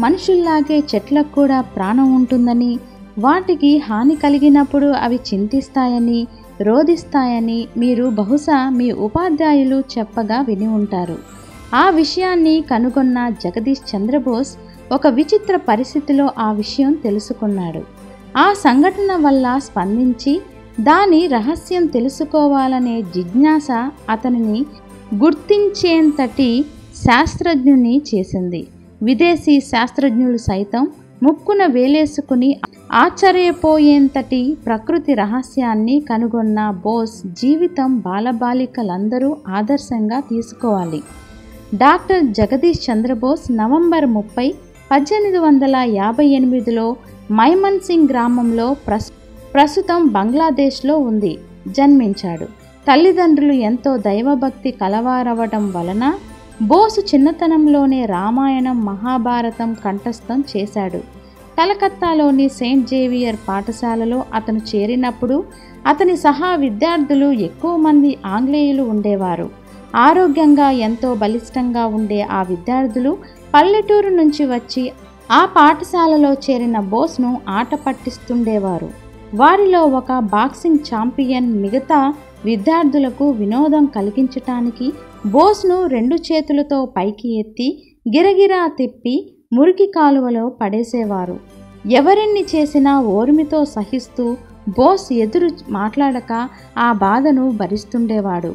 మనుషుల్లాగే చెట్లకు కూడా ప్రాణం ఉంటుందని, వాటికి హాని కలిగినప్పుడు అవి చింతిస్తాయని, రోదిస్తాయని మీరు బహుశా మీ ఉపాధ్యాయులు చెప్పగా విని ఉంటారు. ఆ విషయాన్ని కనుగొన్న జగదీష్ చంద్రబోస్ ఒక విచిత్ర పరిస్థితిలో ఆ విషయం తెలుసుకున్నాడు. ఆ సంఘటన వల్ల స్పందించి దాని రహస్యం తెలుసుకోవాలనే జిజ్ఞాస అతనిని గుర్తించేంతటి శాస్త్రజ్ఞుని చేసింది. విదేశీ శాస్త్రజ్ఞులు సైతం ముక్కున వేలేసుకుని ఆశ్చర్యపోయేంతటి ప్రకృతి రహస్యాన్ని కనుగొన్న బోస్ జీవితం బాలబాలికలందరూ ఆదర్శంగా తీసుకోవాలి. డాక్టర్ జగదీష్ చంద్రబోస్ నవంబర్ 30, 1858లో మైమన్ సింగ్ గ్రామంలో ప్రస్తుతం బంగ్లాదేశ్లో ఉంది జన్మించాడు. తల్లిదండ్రులు ఎంతో దైవభక్తి కలవారవడం వలన బోసు చిన్నతనంలోనే రామాయణం, మహాభారతం కంఠస్థం చేశాడు. కలకత్తాలోని సెయింట్ జేవియర్ పాఠశాలలో అతను చేరినప్పుడు అతని సహా విద్యార్థులు ఎక్కువ మంది ఆంగ్లేయులు ఉండేవారు. ఆరోగ్యంగా ఎంతో బలిష్టంగా ఉండే ఆ విద్యార్థులు పల్లెటూరు నుంచి వచ్చి ఆ పాఠశాలలో చేరిన బోస్ను ఆట పట్టిస్తుండేవారు. వారిలో ఒక బాక్సింగ్ ఛాంపియన్ మిగతా విద్యార్థులకు వినోదం కలిగించటానికి బోస్ను 2 చేతులతో పైకి ఎత్తి గిరగిరా తిప్పి మురికి కాలువలో పడేసేవారు. ఎవరెన్ని చేసినా ఓర్మితో సహిస్తూ బోస్ ఎదురు మాట్లాడక ఆ బాధను భరిస్తుండేవాడు.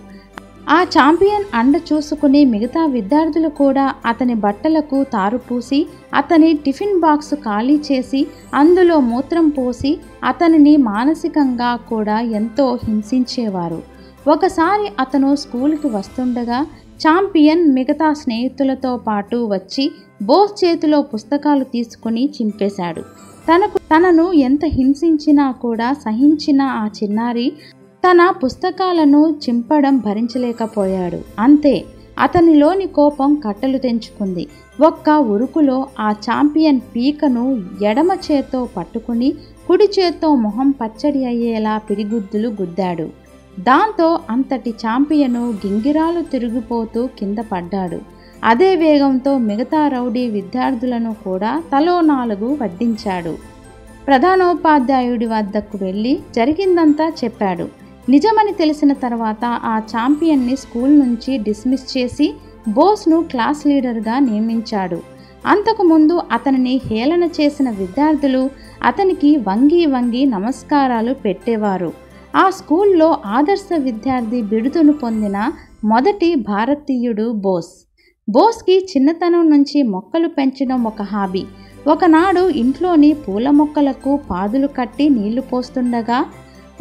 ఆ ఛాంపియన్ అండ చూసుకుని మిగతా విద్యార్థులు కూడా అతని బట్టలకు తారు పూసి, అతని టిఫిన్ బాక్సు ఖాళీ చేసి అందులో మూత్రం పోసి అతనిని మానసికంగా కూడా ఎంతో హింసించేవారు. ఒకసారి అతను స్కూలుకి వస్తుండగా ఛాంపియన్ మిగతా స్నేహితులతో పాటు వచ్చి బోస్ చేతిలో పుస్తకాలు తీసుకుని చింపేశాడు. తనను ఎంత హింసించినా కూడా సహించిన ఆ చిన్నారి తన పుస్తకాలను చింపడం భరించలేకపోయాడు. అంతే, అతనిలోని కోపం కట్టలు తెంచుకుంది. ఒక్క ఉరుకులో ఆ ఛాంపియన్ పీకను ఎడమ చేత్తో పట్టుకుని కుడి చేత్తో మొహం పచ్చడి అయ్యేలా పిడిగుద్దులు గుద్దాడు. దాంతో అంతటి ఛాంపియను గింగిరాలు తిరిగిపోతూ కింద పడ్డాడు. అదే వేగంతో మిగతా రౌడీ విద్యార్థులను కూడా తలో 4 వడ్డించాడు. ప్రధానోపాధ్యాయుడి వద్దకు వెళ్ళి జరిగిందంతా చెప్పాడు. నిజమని తెలిసిన తర్వాత ఆ ఛాంపియన్ని స్కూల్ నుంచి డిస్మిస్ చేసి బోస్ను క్లాస్ లీడర్గా నియమించాడు. అంతకుముందు అతనిని హేళన చేసిన విద్యార్థులు అతనికి వంగి వంగి నమస్కారాలు పెట్టేవారు. ఆ స్కూల్లో ఆదర్శ విద్యార్థి బిరుదును పొందిన మొదటి భారతీయుడు బోస్. బోస్కి చిన్నతనం నుంచి మొక్కలు పెంచడం ఒక హాబీ. ఒకనాడు ఇంట్లోని పూల మొక్కలకు పాదులు కట్టి నీళ్లు పోస్తుండగా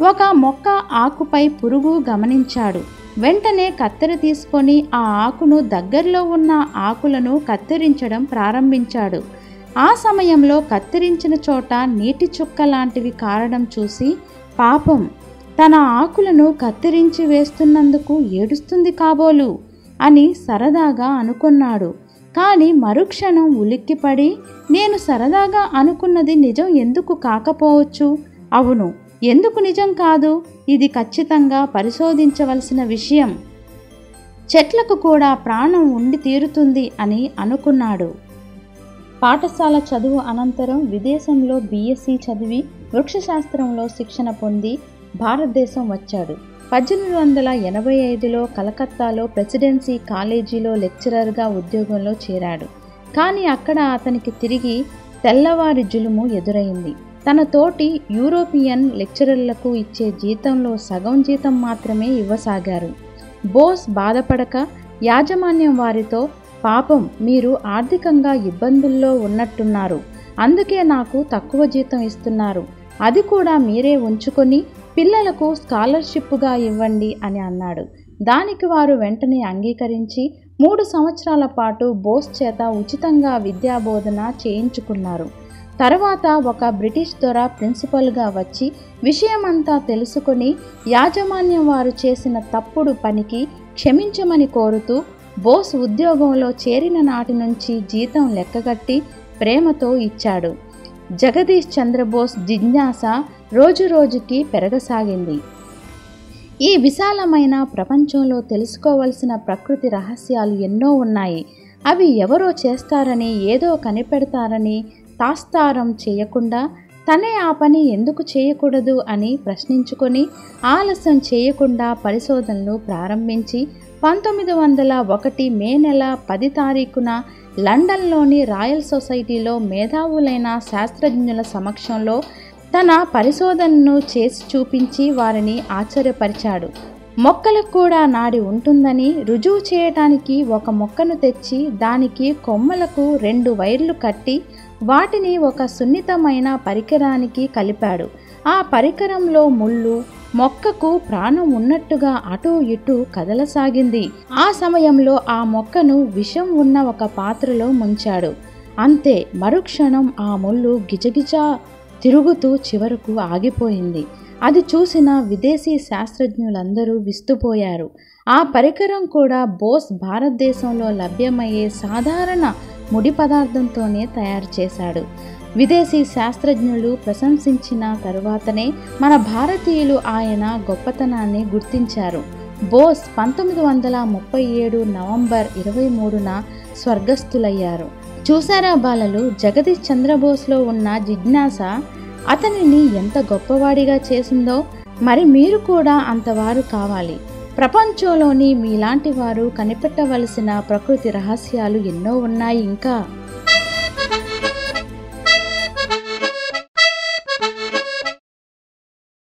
ఒక మొక్క ఆకుపై పురుగు గమనించాడు. వెంటనే కత్తెర తీసుకొని ఆ ఆకును దగ్గరలో ఉన్న ఆకులను కత్తిరించడం ప్రారంభించాడు. ఆ సమయంలో కత్తిరించిన చోట నీటి చుక్క లాంటివి కారడం చూసి పాపం, తన ఆకులను కత్తిరించి వేస్తున్నందుకు ఏడుస్తుంది కాబోలు అని సరదాగా అనుకున్నాడు. కానీ మరుక్షణం ఉలిక్కిపడి, నేను సరదాగా అనుకున్నది నిజం ఎందుకు కాకపోవచ్చు? అవును, ఎందుకు నిజం కాదు? ఇది ఖచ్చితంగా పరిశోధించవలసిన విషయం. చెట్లకు కూడా ప్రాణం ఉండి తీరుతుంది అని అనుకున్నాడు. పాఠశాల చదువు అనంతరం విదేశంలో BSc చదివి వృక్షశాస్త్రంలో శిక్షణ పొంది భారతదేశం వచ్చాడు. 1885లో కలకత్తాలో ప్రెసిడెన్సీ కాలేజీలో లెక్చరర్గా ఉద్యోగంలో చేరాడు. కానీ అక్కడ అతనికి తిరిగి తెల్లవారి జులుము ఎదురైంది. తన తోటి యూరోపియన్ లెక్చరర్లకు ఇచ్చే జీతంలో సగం జీతం మాత్రమే ఇవ్వసాగారు. బోస్ బాధపడక యాజమాన్యం వారితో, పాపం మీరు ఆర్థికంగా ఇబ్బందుల్లో ఉన్నట్టున్నారు, అందుకే నాకు తక్కువ జీతం ఇస్తున్నారు, అది కూడా మీరే ఉంచుకొని పిల్లలకు స్కాలర్షిప్గా ఇవ్వండి అని అన్నాడు. దానికి వారు వెంటనే అంగీకరించి 3 సంవత్సరాల పాటు బోస్ చేత ఉచితంగా విద్యాబోధన చేయించుకున్నారు. తర్వాత ఒక బ్రిటిష్ దొర ప్రిన్సిపల్గా వచ్చి విషయమంతా తెలుసుకొని యాజమాన్యం వారు చేసిన తప్పుడు పనికి క్షమించమని కోరుతూ బోస్ ఉద్యోగంలో చేరిన నాటి నుంచి జీతం లెక్కగట్టి ప్రేమతో ఇచ్చాడు. జగదీష్ చంద్రబోస్ జిజ్ఞాస రోజురోజుకి పెరగసాగింది. ఈ విశాలమైన ప్రపంచంలో తెలుసుకోవలసిన ప్రకృతి రహస్యాలు ఎన్నో ఉన్నాయి. అవి ఎవరో చేస్తారని, ఏదో కనిపెడతారని తాత్సారం చేయకుండా తనే ఆ పని ఎందుకు చేయకూడదు అని ప్రశ్నించుకొని ఆలస్యం చేయకుండా పరిశోధనలు ప్రారంభించి 1901 మే నెల 10 తారీఖున లండన్లోని రాయల్ సొసైటీలో మేధావులైన శాస్త్రజ్ఞుల సమక్షంలో తన పరిశోధనను చేసి చూపించి వారిని ఆశ్చర్యపరిచాడు. మొక్కలకు కూడా నాడి ఉంటుందని రుజువు చేయటానికి ఒక మొక్కను తెచ్చి దానికి కొమ్మలకు 2 వైర్లు కట్టి వాటిని ఒక సున్నితమైన పరికరానికి కలిపాడు. ఆ పరికరంలో ముళ్ళు మొక్కకు ప్రాణం ఉన్నట్టుగా అటూ ఇటూ కదలసాగింది. ఆ సమయంలో ఆ మొక్కను విషం ఉన్న ఒక పాత్రలో ముంచాడు. అంతే, మరుక్షణం ఆ ముళ్ళు గిజగిజా తిరుగుతూ చివరకు ఆగిపోయింది. అది చూసిన విదేశీ శాస్త్రజ్ఞులందరూ విస్తుపోయారు. ఆ పరికరం కూడా బోస్ భారతదేశంలో లభ్యమయ్యే సాధారణ ముడి పదార్థంతోనే తయారు చేశాడు. విదేశీ శాస్త్రజ్ఞులు ప్రశంసించిన తరువాతనే మన భారతీయులు ఆయన గొప్పతనాన్ని గుర్తించారు. బోస్ 1937 నవంబర్ 23న స్వర్గస్థులయ్యారు. చూసారా బాలలు, జగదీష్ చంద్రబోస్లో ఉన్న జిజ్ఞాస అతనిని ఎంత గొప్పవాడిగా చేసిందో. మరి మీరు కూడా అంతవారు కావాలి. ప్రపంచంలోని మీలాంటి వారు కనిపెట్టవలసిన ప్రకృతి రహస్యాలు ఎన్నో ఉన్నాయి ఇంకా.